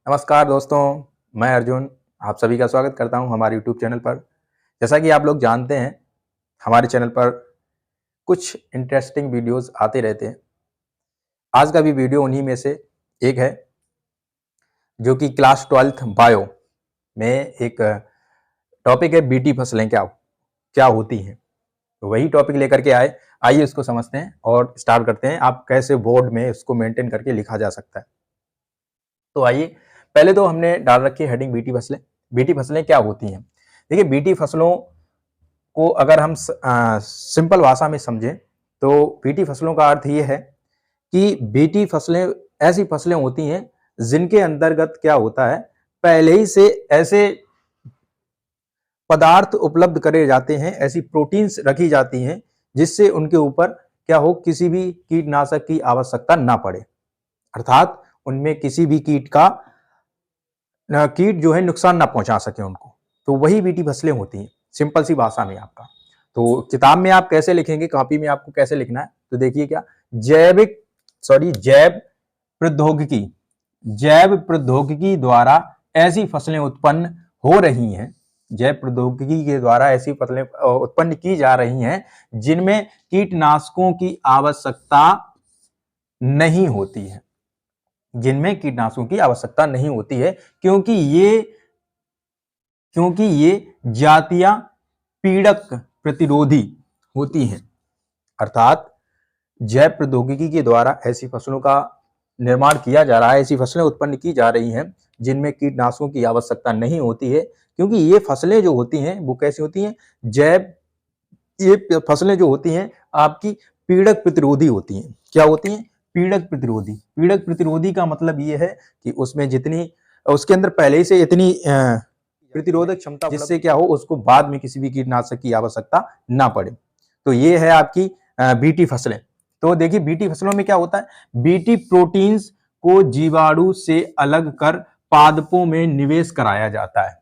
नमस्कार दोस्तों, मैं अर्जुन आप सभी का स्वागत करता हूं हमारे यूट्यूब चैनल पर। जैसा कि आप लोग जानते हैं, हमारे चैनल पर कुछ इंटरेस्टिंग वीडियोस आते रहते हैं। आज का भी वीडियो उन्हीं में से एक है, जो कि क्लास 12th बायो में एक टॉपिक है, बीटी फसलें क्या क्या होती हैं। तो वही टॉपिक लेकर के आइए उसको समझते हैं और स्टार्ट करते हैं। आप कैसे बोर्ड में इसको मेंटेन करके लिखा जा सकता है। तो आइए, पहले तो हमने डाल रखी है हेडिंग बीटी फसलें। बीटी फसलें क्या होती हैं? देखिए, बीटी फसलों को अगर हम सिंपल भाषा में समझें तो बीटी फसलों का अर्थ ये है कि बीटी फसलें ऐसी फसलें होती हैं जिनके अंतर्गत क्या होता है, पहले ही से ऐसे पदार्थ उपलब्ध करे जाते हैं, ऐसी प्रोटीन्स रखी जाती हैं जिससे उनके ऊपर क्या हो, किसी भी कीटनाशक की आवश्यकता ना पड़े। अर्थात उनमें किसी भी कीट जो है नुकसान ना पहुंचा सके उनको। तो वही बीटी फसलें होती हैं, सिंपल सी भाषा में आपका। तो किताब में आप कैसे लिखेंगे, कॉपी में आपको कैसे लिखना है, तो देखिए क्या, जैव प्रौद्योगिकी द्वारा ऐसी फसलें उत्पन्न हो रही हैं, जैव प्रौद्योगिकी के द्वारा ऐसी फसलें उत्पन्न की जा रही हैं जिनमें कीटनाशकों की आवश्यकता नहीं होती है, जिनमें कीटनाशकों की आवश्यकता नहीं होती है, क्योंकि ये जातियां पीड़क प्रतिरोधी होती हैं। अर्थात जैव प्रौद्योगिकी के द्वारा ऐसी फसलों का निर्माण किया जा रहा है, ऐसी फसलें उत्पन्न की जा रही हैं जिनमें कीटनाशकों की आवश्यकता नहीं होती है, क्योंकि ये फसलें जो होती हैं वो कैसी होती हैं, ये फसलें जो होती हैं आपकी पीड़क प्रतिरोधी होती हैं। क्या होती हैं? पीड़क प्रतिरोधी। पीड़क प्रतिरोधी का मतलब ये है कि उसमें उसके अंदर पहले ही से इतनी प्रतिरोधक क्षमता, जिससे क्या हो, उसको बाद में किसी भी कीटनाशक की आवश्यकता ना पड़े। तो ये है आपकी बीटी फसलें। तो देखिए, बीटी फसलों में क्या होता है, बीटी प्रोटीन्स को जीवाणु से अलग कर पादपों में निवेश कराया जाता है।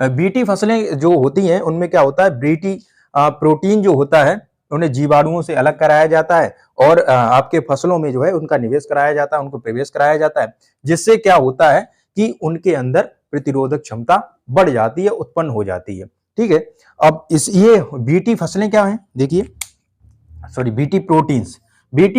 बीटी फसलें जो होती हैं उनमें क्या होता है, बीटी प्रोटीन जो होता है उन्हें जीवाणुओं से अलग कराया जाता है और आपके फसलों में जो है उनका निवेश कराया जाता है, उनको प्रवेश कराया जाता है, जिससे क्या होता है कि उनके अंदर प्रतिरोधक क्षमता बढ़ जाती है, उत्पन्न हो जाती है। ठीक है, अब ये बीटी फसलें क्या हैं, देखिए, बीटी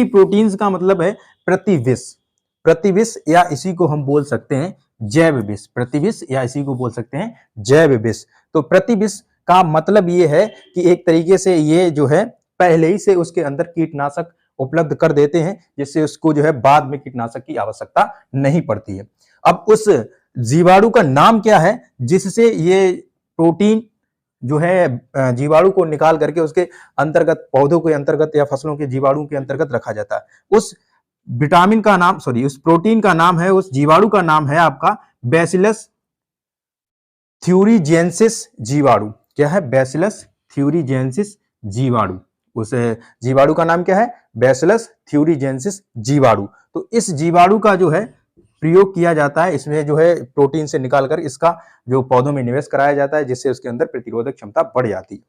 प्रोटीन्स का मतलब है प्रतिविष या इसी को हम बोल सकते हैं जैव विष। प्रतिविष या इसी को बोल सकते हैं जैव विष। तो प्रतिविष का मतलब ये है कि एक तरीके से ये जो है पहले ही से उसके अंदर कीटनाशक उपलब्ध कर देते हैं, जिससे उसको जो है बाद में कीटनाशक की आवश्यकता नहीं पड़ती है। अब उस जीवाणु का नाम क्या है जिससे ये प्रोटीन जो है जीवाणु को निकाल करके उसके अंतर्गत, पौधों के अंतर्गत या फसलों के जीवाणु के अंतर्गत रखा जाता है। उस उस प्रोटीन का नाम है, उस जीवाणु का नाम है आपका बैसिलस थ्यूरीजेंसिस जीवाणु। क्या है? बैसिलस थ्यूरीजेंसिस जीवाणु। उस जीवाणु का नाम क्या है? बैसिलस थ्यूरीजेंसिस जीवाणु। तो इस जीवाणु का जो है प्रयोग किया जाता है, इसमें जो है प्रोटीन से निकालकर इसका जो पौधों में निवेश कराया जाता है, जिससे उसके अंदर प्रतिरोधक क्षमता बढ़ जाती है।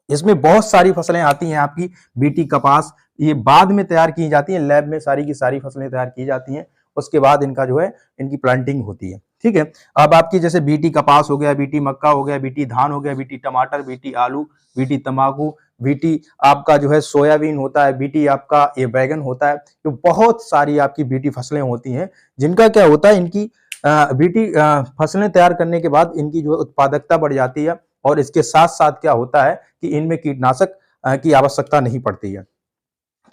इसमें बहुत सारी फसलें आती हैं आपकी, बीटी कपास, ये बाद में तैयार की जाती है, लैब में सारी की सारी फसलें तैयार की जाती हैं, उसके बाद इनका जो है इनकी प्लांटिंग होती है। ठीक है, अब आपकी जैसे बीटी कपास हो गया, बीटी मक्का हो गया, बीटी धान हो गया, बीटी टमाटर, बीटी आलू, बीटी तंबाकू, बीटी आपका जो है सोयाबीन होता है, बीटी आपका ये बैगन होता है। तो बहुत सारी आपकी बीटी फसलें होती हैं जिनका क्या होता है, इनकी बीटी फसलें तैयार करने के बाद इनकी जो है उत्पादकता बढ़ जाती है और इसके साथ साथ क्या होता है कि इनमें कीटनाशक की आवश्यकता नहीं पड़ती है।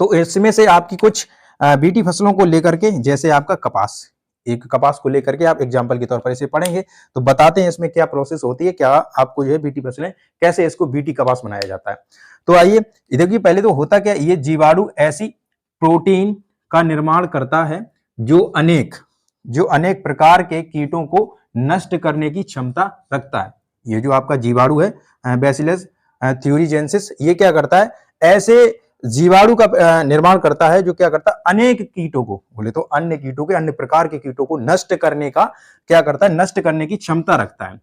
तो इसमें से आपकी कुछ बीटी फसलों को लेकर के, जैसे आपका कपास, एक कपास को लेकर के आप एग्जाम्पल के तौर पर इसे पढ़ेंगे तो बताते हैं इसमें क्या प्रोसेस होती है, क्या आपको जो है बीटी फसलें, कैसे इसको बीटी कपास बनाया जाता है। तो आइए देखिए, पहले तो होता क्या, ये जीवाणु ऐसी प्रोटीन का निर्माण करता है जो अनेक प्रकार के कीटों को नष्ट करने की क्षमता रखता है। ये जो आपका जीवाणु है बैसिलस थ्यूरीजेंसिस, ये क्या करता है, ऐसे जीवाणु का निर्माण करता है जो क्या करता है, अनेक कीटों को, बोले तो अन्य कीटों के, अन्य प्रकार के कीटों को नष्ट करने का क्या करता है, नष्ट करने की क्षमता रखता है।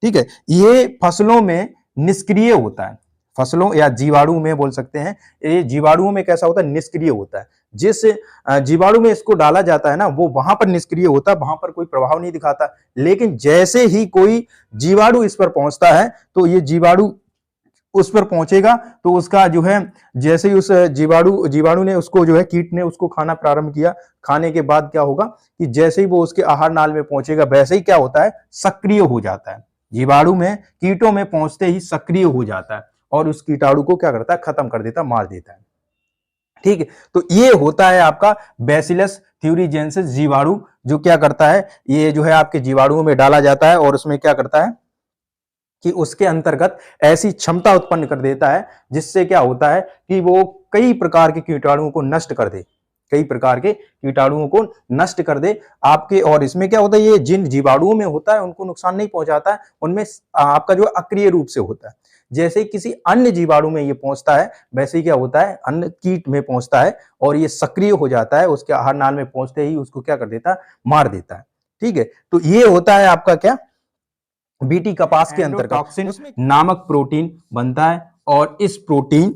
ठीक है, ये फसलों में निष्क्रिय होता है, फसलों या जीवाणु में बोल सकते हैं। ये जीवाणुओं में कैसा होता है, निष्क्रिय होता है। जिस जीवाणु में इसको डाला जाता है ना, वो वहां पर निष्क्रिय होता है, वहां पर कोई प्रभाव नहीं दिखाता। लेकिन जैसे ही कोई जीवाणु इस पर पहुंचता है तो ये जीवाणु उस पर पहुंचेगा तो उसका जो है, जैसे ही उस जीवाणु ने उसको जो है, कीट ने उसको खाना प्रारंभ किया, खाने के बाद क्या होगा कि जैसे ही वो उसके आहार नाल में पहुंचेगा वैसे ही क्या होता है, सक्रिय हो जाता है। जीवाणु में कीटों में पहुंचते ही सक्रिय हो जाता है और उस कीटाणु को क्या करता है, खत्म कर देता है, मार देता है। ठीक है, तो ये होता है आपका बैसिलस थ्यूरीजेंसिस जीवाणु, जो क्या करता है, ये जो है आपके जीवाणुओं में डाला जाता है और उसमें क्या करता है कि उसके अंतर्गत ऐसी क्षमता उत्पन्न कर देता है जिससे क्या होता है कि वो कई प्रकार के कीटाणुओं को नष्ट कर दे, कई प्रकार के कीटाणुओं को नष्ट कर दे आपके। और इसमें क्या होता है, ये जिन जीवाणुओं में होता है उनको नुकसान नहीं पहुंचाता है, उनमें आपका जो अक्रिय रूप से होता है। जैसे किसी अन्य जीवाणु में ये पहुंचता है, वैसे ही क्या होता है, अन्य कीट में पहुंचता है और ये सक्रिय हो जाता है, उसके आहार नाल में पहुंचते ही उसको क्या कर देता है, मार देता है। ठीक है, तो ये होता है आपका क्या, बीटी कपास के अंतर्गत टॉक्सिन नामक प्रोटीन बनता है और इस प्रोटीन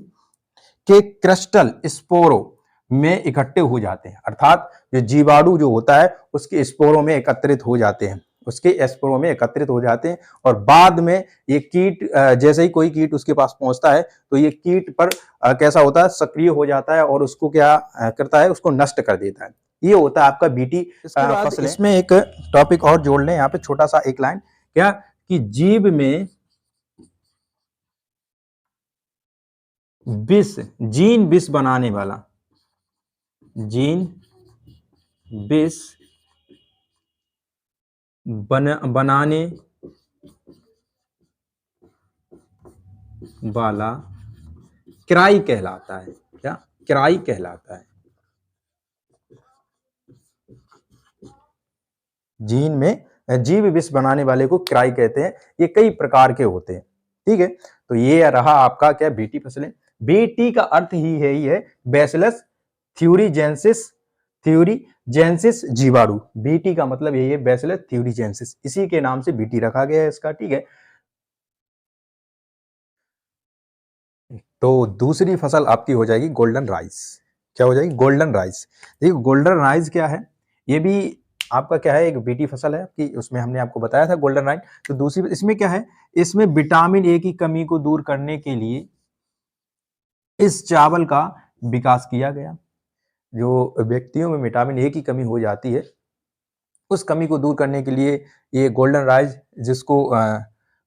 के क्रिस्टल स्पोरो में इकट्ठे हो जाते हैं, अर्थात जो जीवाणु जो होता है उसके स्पोरों में एकत्रित हो जाते हैं, उसके स्पोरों में एकत्रित हो जाते हैं और बाद में ये कीट, जैसे ही कोई कीट उसके पास पहुंचता है तो ये कीट पर कैसा होता है, सक्रिय हो जाता है और उसको क्या करता है, उसको नष्ट कर देता है। ये होता है आपका बीटी फसल। इसमें एक टॉपिक और जोड़ लें यहाँ पे, छोटा सा एक लाइन, क्या कि जीव में विष, जीन विष बनाने वाला, जीन विष बनाने वाला क्राई कहलाता है। क्या, क्राई कहलाता है। जीन में जीव विष बनाने वाले को क्राई कहते हैं। ये कई प्रकार के होते हैं। ठीक है, तो ये रहा आपका क्या, बीटी फसलें। बीटी का अर्थ ही है बैसिलस थ्यूरीजेंसिस जीवाणु। बीटी का मतलब यही है, बैसिलस थ्यूरीजेंसिस, इसी के नाम से बीटी रखा गया है इसका। ठीक है, तो दूसरी फसल आपकी हो जाएगी गोल्डन राइस। क्या हो जाएगी, गोल्डन राइस। देखिए गोल्डन राइस क्या है, ये भी आपका क्या है, एक बीटी फसल है कि उसमें हमने आपको बताया था गोल्डन राइस। तो दूसरी इसमें क्या है, इसमें विटामिन ए की कमी को दूर करने के लिए इस चावल का विकास किया गया। जो व्यक्तियों में विटामिन ए की कमी हो जाती है, उस कमी को दूर करने के लिए ये गोल्डन राइस, जिसको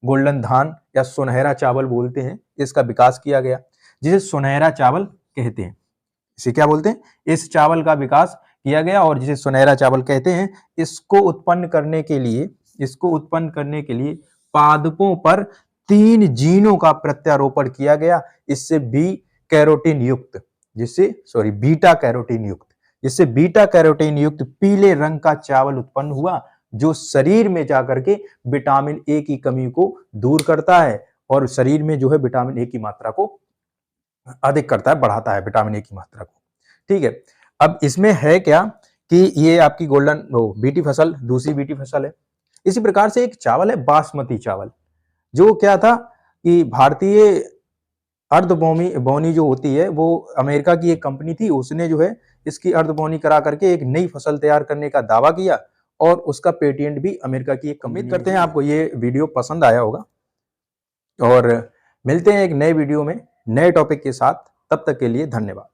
गोल्डन धान या सुनहरा चावल बोलते हैं, इसका विकास किया गया, जिसे सुनहरा चावल कहते हैं। इसे क्या बोलते हैं, इस चावल का विकास किया गया और जिसे सुनहरा चावल कहते हैं। इसको उत्पन्न करने के लिए पादपों पर 3 जीनों का प्रत्यारोपण किया गया। इससे बीटा कैरोटीन युक्त पीले रंग का चावल उत्पन्न हुआ, जो शरीर में जाकर के विटामिन ए की कमी को दूर करता है और शरीर में जो है विटामिन ए की मात्रा को अधिक करता है, बढ़ाता है विटामिन ए की मात्रा को। ठीक है, अब इसमें है क्या कि ये आपकी गोल्डन बीटी फसल, दूसरी बीटी फसल है। इसी प्रकार से एक चावल है बासमती चावल, जो क्या था कि भारतीय अर्धबोनी जो होती है, वो अमेरिका की एक कंपनी थी, उसने जो है इसकी अर्धबोनी करा करके एक नई फसल तैयार करने का दावा किया और उसका पेटेंट भी अमेरिका की एक कंपनी। उम्मीद करते हैं आपको ये वीडियो पसंद आया होगा और मिलते हैं एक नए वीडियो में नए टॉपिक के साथ। तब तक के लिए धन्यवाद।